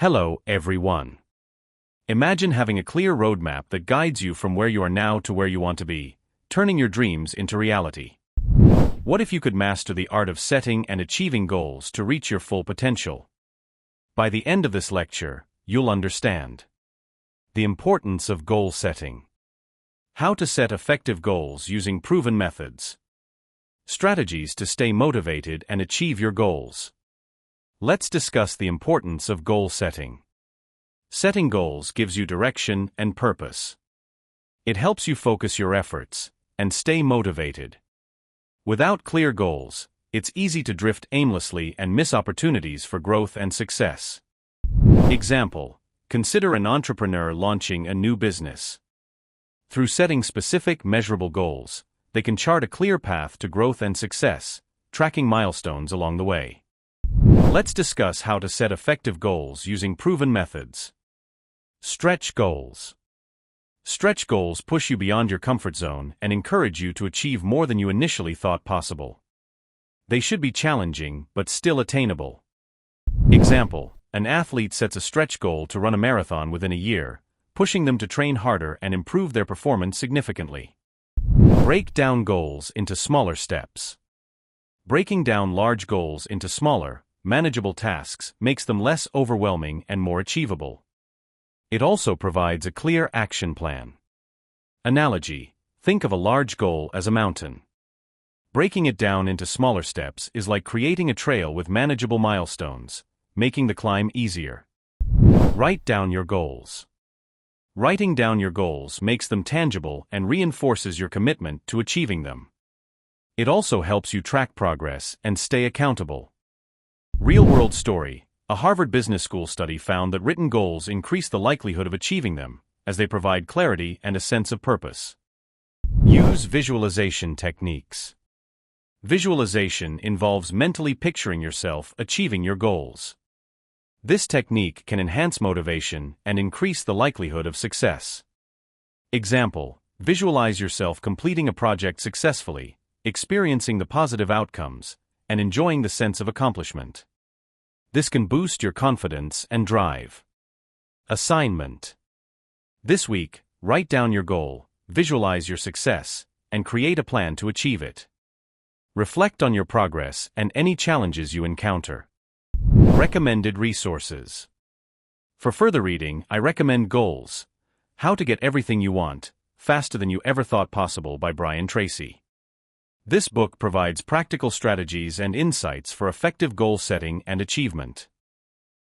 Hello, everyone. Imagine having a clear roadmap that guides you from where you are now to where you want to be, turning your dreams into reality. What if you could master the art of setting and achieving goals to reach your full potential? By the end of this lecture, you'll understand the importance of goal setting, how to set effective goals using proven methods, strategies to stay motivated and achieve your goals. Let's discuss the importance of goal setting. Setting goals gives you direction and purpose. It helps you focus your efforts and stay motivated. Without clear goals, it's easy to drift aimlessly and miss opportunities for growth and success. Example: consider an entrepreneur launching a new business. Through setting specific, measurable goals, they can chart a clear path to growth and success, tracking milestones along the way. Let's discuss how to set effective goals using proven methods. Stretch goals. Stretch goals push you beyond your comfort zone and encourage you to achieve more than you initially thought possible. They should be challenging, but still attainable. Example: an athlete sets a stretch goal to run a marathon within a year, pushing them to train harder and improve their performance significantly. Break down goals into smaller steps. Breaking down large goals into smaller, manageable tasks makes them less overwhelming and more achievable. It also provides a clear action plan. Analogy: think of a large goal as a mountain. Breaking it down into smaller steps is like creating a trail with manageable milestones, making the climb easier. Write down your goals. Writing down your goals makes them tangible and reinforces your commitment to achieving them. It also helps you track progress and stay accountable. Real-world story: a Harvard Business School study found that written goals increase the likelihood of achieving them, as they provide clarity and a sense of purpose. Use visualization techniques. Visualization involves mentally picturing yourself achieving your goals. This technique can enhance motivation and increase the likelihood of success. Example: visualize yourself completing a project successfully, experiencing the positive outcomes, and enjoying the sense of accomplishment. This can boost your confidence and drive. Assignment. This week, write down your goal, visualize your success, and create a plan to achieve it. Reflect on your progress and any challenges you encounter. Recommended resources. For further reading, I recommend Goals: How to Get Everything You Want, Faster Than You Ever Thought Possible by Brian Tracy. This book provides practical strategies and insights for effective goal setting and achievement.